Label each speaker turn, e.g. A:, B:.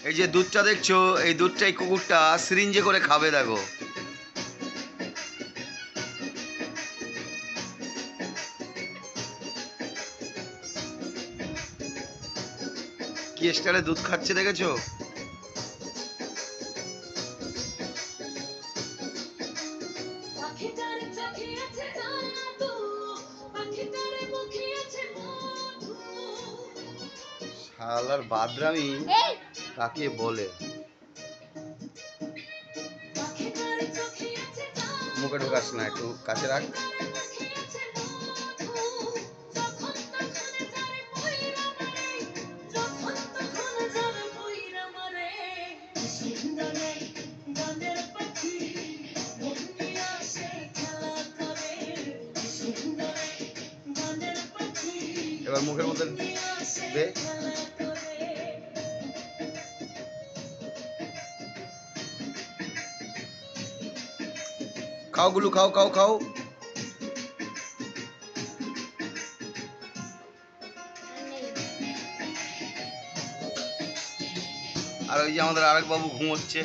A: এই যে দুধটা দেখছো, এই দুধটাই কুকুরটা সিরিঞ্জে করে খাবে। দেখো কি স্টাইলে দুধ খাচ্ছে, দেখেছো? শালার বাদরামি কাকে বলে? মুখে ঢোকাস না, একটু কাছে রাখ। এবার মুখের মধ্যে দে। খাও গুলু, খাও খাও খাও। আর ওই যে আমাদের আরেক বাবু ঘুমোচ্ছে।